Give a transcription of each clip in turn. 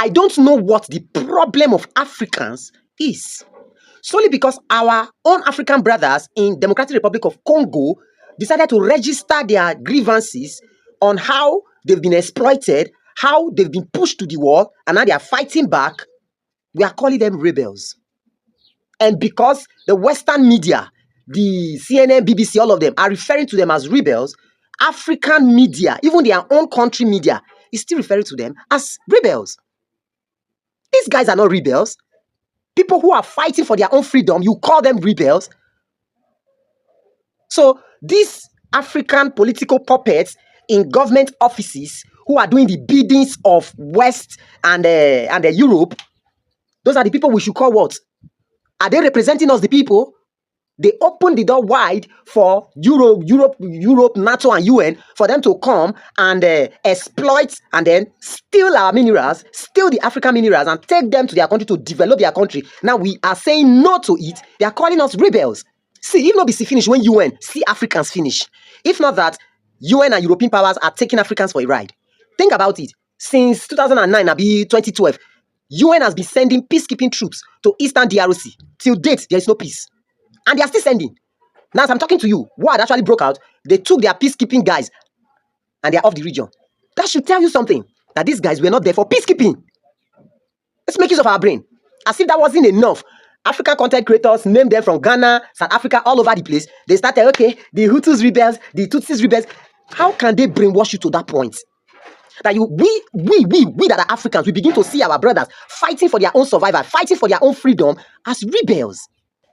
I don't know what the problem of Africans is. Solely because our own African brothers in Democratic Republic of Congo decided to register their grievances on how they've been exploited, how they've been pushed to the wall, and now they are fighting back. We are calling them rebels. And because the Western media, the CNN, BBC, all of them are referring to them as rebels, African media, even their own country media, is still referring to them as rebels. These guys are not rebels. People who are fighting for their own freedom, you call them rebels. So these African political puppets in government offices who are doing the biddings of West and Europe, those are the people we should call what? Are they representing us, the people? They open the door wide for Europe, NATO, and UN for them to come and exploit and then steal our minerals, steal the African minerals, and take them to their country to develop their country. Now we are saying no to it. They are calling us rebels. See, if not be finish when UN, see Africans finish. If not that, UN and European powers are taking Africans for a ride. Think about it. Since 2009, maybe 2012, UN has been sending peacekeeping troops to Eastern DRC. Till date, there is no peace. And they are still sending. Now, as I'm talking to you, what actually broke out, they took their peacekeeping guys and they're off the region. That should tell you something, that these guys were not there for peacekeeping. Let's make use of our brain. As if that wasn't enough. African content creators, named them from Ghana, South Africa, all over the place. They started, okay, the Hutus rebels, the Tutsis rebels. How can they brainwash you to that point? That we that are Africans, we begin to see our brothers fighting for their own survival, fighting for their own freedom as rebels.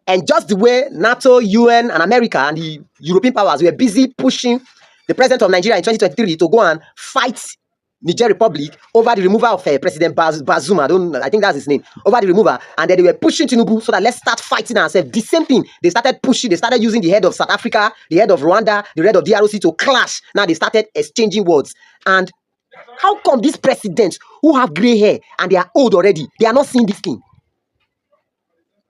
And just the way NATO, UN, and America and the European powers were busy pushing the president of Nigeria in 2023 to go and fight Niger Republic over the removal of President Bazoum, I think that's his name, over the removal, and then they were pushing Tinubu so that let's start fighting ourselves. The same thing, they started pushing, they started using the head of South Africa, the head of Rwanda, the head of DRC to clash. Now they started exchanging words. And how come these presidents who have gray hair and they are old already, they are not seeing this thing?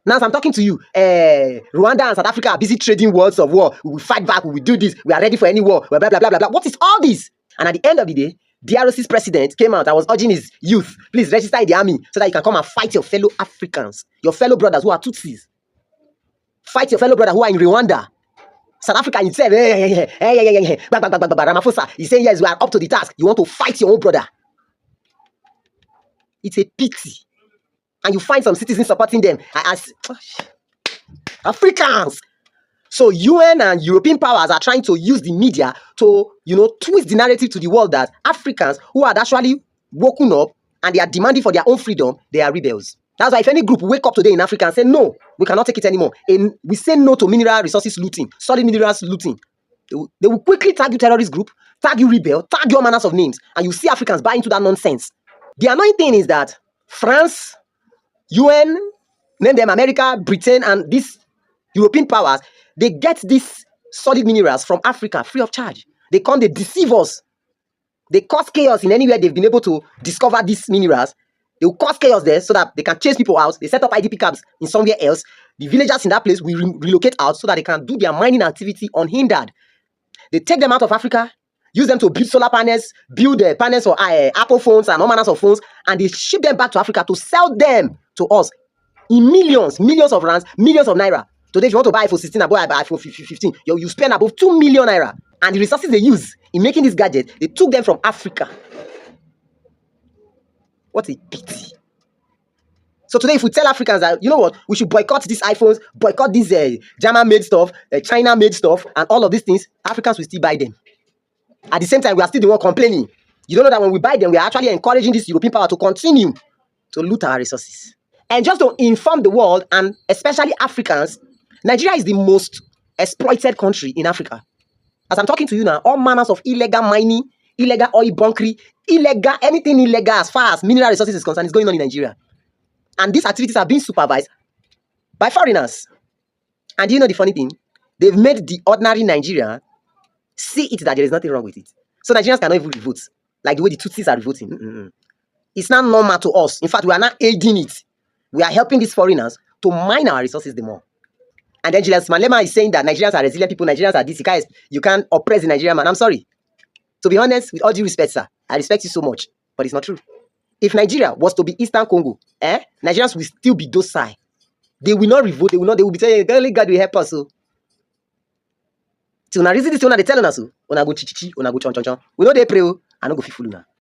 Now, as I'm talking to you, Rwanda and South Africa are busy trading words of war. We will fight back, we will do this, we are ready for any war, blah, blah, blah, blah, blah. What is all this? And at the end of the day, DRC's president came out and was urging his youth, please register in the army so that you can come and fight your fellow Africans, your fellow brothers who are Tutsis. Fight your fellow brothers who are in Rwanda. South Africa, you said, Ramaphosa, he's saying, yes, we are up to the task. You want to fight your own brother. It's a pity. And you find some citizens supporting them as Africans. So UN and European powers are trying to use the media to, twist the narrative to the world that Africans who are actually woken up and they are demanding for their own freedom, they are rebels. That's why if any group wake up today in Africa and say, no, we cannot take it anymore, and we say no to mineral resources looting, solid minerals looting, they will quickly tag you terrorist group, tag you rebel, tag your manners of names, and you see Africans buy into that nonsense. The annoying thing is that France, UN, name them America, Britain, and these European powers, they get these solid minerals from Africa free of charge. They come, they deceive us. They cause chaos in anywhere they've been able to discover these minerals. They will cause chaos there so that they can chase people out. They set up IDP camps in somewhere else. The villagers in that place will relocate out so that they can do their mining activity unhindered. They take them out of Africa, use them to build solar panels, build panels for Apple phones and all manners of phones, and they ship them back to Africa to sell them to us in millions of rands, millions of naira. Today, if you want to buy iPhone 16 or buy iPhone 15, you spend above 2 million naira. And the resources they use in making these gadgets, they took them from Africa. What a pity. So today, if we tell Africans that, you know what, we should boycott these iPhones, boycott these German-made stuff, China-made stuff, and all of these things, Africans will still buy them. At the same time, we are still the one complaining. You don't know that when we buy them, we are actually encouraging this European power to continue to loot our resources. And just to inform the world, and especially Africans, Nigeria is the most exploited country in Africa. As I'm talking to you now, all manners of illegal mining, illegal oil bunkering, anything illegal as far as mineral resources is concerned is going on in Nigeria. And these activities are being supervised by foreigners. And you know the funny thing? They've made the ordinary Nigerian see it that there is nothing wrong with it. So Nigerians cannot even vote, like the way the Tutsis are voting. It's not normal to us. In fact, we are not aiding it. We are helping these foreigners to mine our resources the more. And then Julius Malema is saying that Nigerians are resilient people, Nigerians are this. You can't oppress the Nigerian man. I'm sorry. To be honest, with all due respect, sir, I respect you so much, but it's not true. If Nigeria was to be Eastern Congo, Nigerians will still be docile. They will not revolt. They will not. They will be saying, "Only God will help us." So, till now, reason this one, they telling us, "Una go chichichi, una go chon chon chon." We know they pray. I no go fit follow now.